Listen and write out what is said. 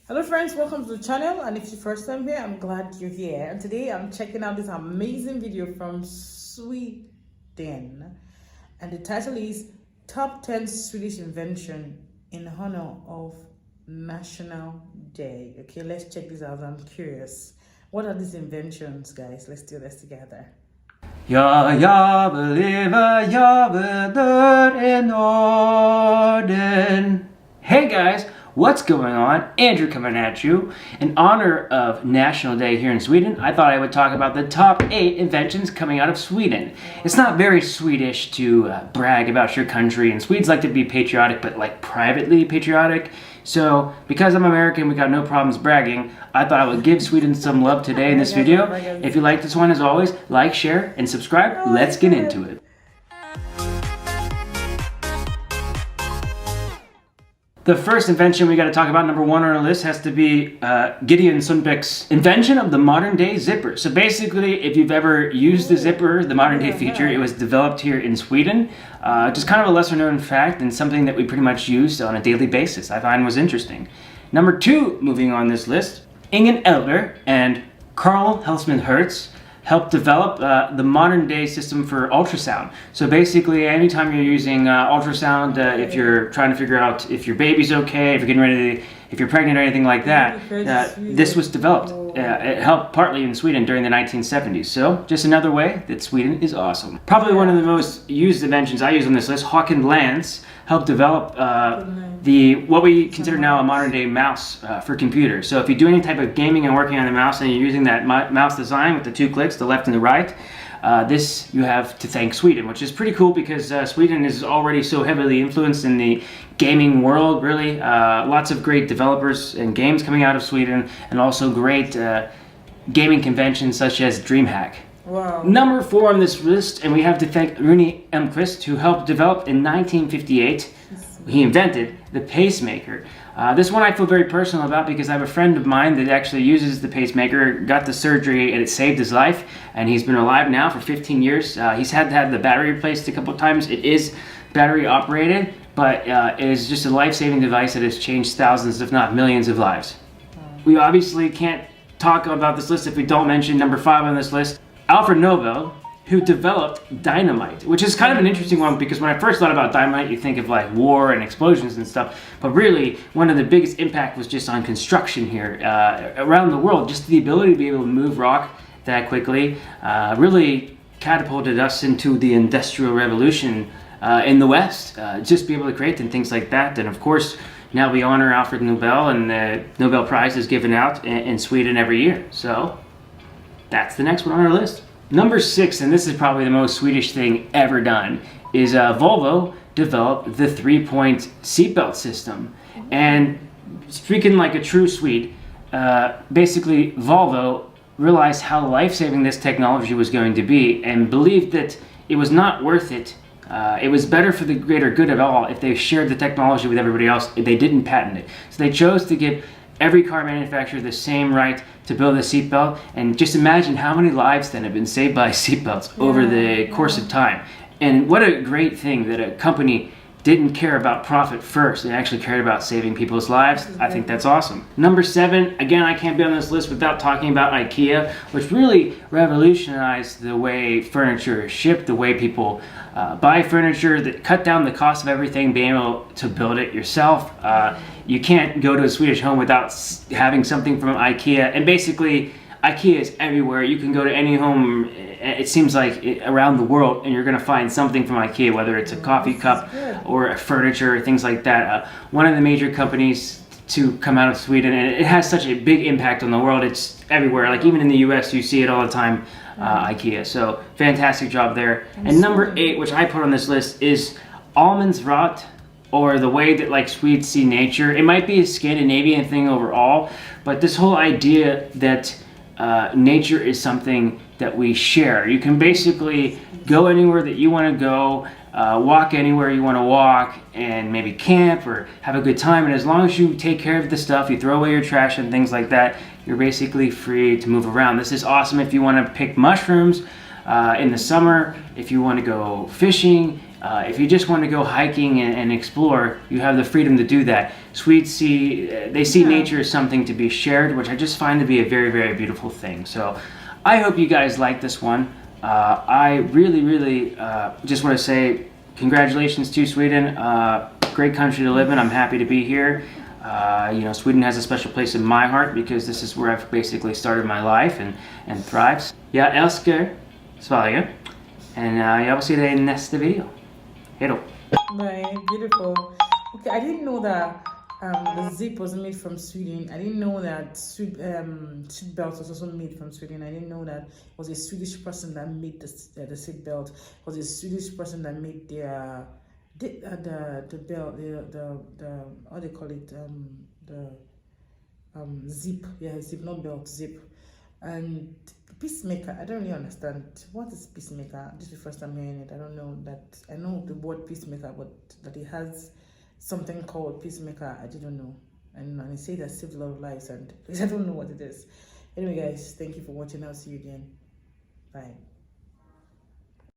Hello friends, welcome to the channel, and if it's your first time here, I'm glad you're here. And today I'm checking out this amazing video from Sweden, and the title is Top 10 Swedish Invention in honor of National Day. Okay, let's check this out. I'm curious. What are these inventions, guys? Let's do this together. Ja, jag vill leva, jag vill dö i Norden. Hey guys, what's going on? Andrew coming at you. In honor of National Day here in Sweden, I thought I would talk about the top 8 inventions coming out of Sweden. It's not very Swedish to brag about your country, and Swedes like to be patriotic, but like privately patriotic. So, because I'm American, we got no problems bragging. I thought I would give Sweden some love today in this video. If you like this one, as always, like, share, and subscribe. Let's get into it. The first invention we got to talk about, number 1 on our list, has to be Gideon Sundbeck's invention of the modern day zipper. So basically, if you've ever used the zipper, the modern day feature, it was developed here in Sweden. Just kind of a lesser known fact and something that we pretty much used on a daily basis. I find was interesting. Number 2, moving on this list, Ingen Elder and Carl Helsman Hertz helped develop the modern day system for ultrasound. So basically, anytime you're using ultrasound, if you're trying to figure out if your baby's okay, if you're getting ready to, if you're pregnant or anything like that, this was developed. It helped partly in Sweden during the 1970s. So just another way that Sweden is awesome. Probably one of the most used inventions I use on this list, Håkan Lans helped develop what we consider now a modern day mouse for computers. So if you do any type of gaming and working on the mouse and you're using that mouse design with the 2 clicks, the left and the right, this you have to thank Sweden, which is pretty cool because Sweden is already so heavily influenced in the gaming world, really. Lots of great developers and games coming out of Sweden, and also great gaming conventions such as DreamHack. Wow. Number 4 on this list, and we have to thank Rune Elmqvist, who helped develop in 1958. He invented the pacemaker. This one I feel very personal about because I have a friend of mine that actually uses the pacemaker, got the surgery, and it saved his life, and he's been alive now for 15 years. He's had to have the battery replaced a couple of times. It is battery operated, but it is just a life-saving device that has changed thousands, if not millions of lives. We obviously can't talk about this list if we don't mention number 5 on this list, Alfred Nobel, who developed dynamite, which is kind of an interesting one because when I first thought about dynamite, you think of like war and explosions and stuff, but really one of the biggest impact was just on construction here around the world. Just the ability to be able to move rock that quickly really catapulted us into the Industrial Revolution in the West. Just be able to create and things like that. And of course, now we honor Alfred Nobel, and the Nobel Prize is given out in Sweden every year. So that's the next one on our list. Number 6, and this is probably the most Swedish thing ever done, is Volvo developed the 3-point seatbelt system. And speaking like a true Swede, basically Volvo realized how life-saving this technology was going to be and believed that it was not worth it. It was better for the greater good of all if they shared the technology with everybody else if they didn't patent it. So they chose to give every car manufacturer the same right to build a seatbelt, and just imagine how many lives then have been saved by seatbelts over the course of time. And what a great thing that a company didn't care about profit first. They actually cared about saving people's lives. I think that's awesome. Number 7, again, I can't be on this list without talking about IKEA, which really revolutionized the way furniture is shipped, the way people buy furniture, that cut down the cost of everything, being able to build it yourself. You can't go to a Swedish home without having something from IKEA, and basically IKEA is everywhere. You can go to any home, it seems like, around the world, and you're going to find something from IKEA, whether it's a coffee cup or a furniture or things like that. One of the major companies to come out of Sweden, and it has such a big impact on the world. It's everywhere. Like even in the US, you see it all the time, IKEA. So fantastic job there. And number 8, which I put on this list, is Allemansrott, or the way that like Swedes see nature. It might be a Scandinavian thing overall, but this whole idea that nature is something that we share. You can basically go anywhere that you want to go, walk anywhere you want to walk, and maybe camp or have a good time. And as long as you take care of the stuff, you throw away your trash and things like that, you're basically free to move around. This is awesome if you want to pick mushrooms in the summer, if you want to go fishing, If you just want to go hiking and explore, you have the freedom to do that. Swedes see nature as something to be shared, which I just find to be a very, very beautiful thing. So I hope you guys like this one. I really just want to say congratulations to Sweden. Great country to live in. I'm happy to be here. Sweden has a special place in my heart because this is where I've basically started my life and thrives. Jag älskar Sverige. And jag vill se dig i nästa video. Hej då. Right, beautiful. Okay, I didn't know that the zip was made from Sweden. I didn't know that seat belt was also made from Sweden. I didn't know that it was a Swedish person that made the seat belt. It was a Swedish person that made the belt, the how do you call it, zip. Yeah, zip, not belt, zip. And peacemaker, I don't really understand what is peacemaker. This is the first time hearing it. I don't know that. I know the word peacemaker, but that it has something called peacemaker, I didn't know. And it says that saved a lot of lives, and I don't know what it is. Anyway, guys, thank you for watching. I'll see you again. Bye.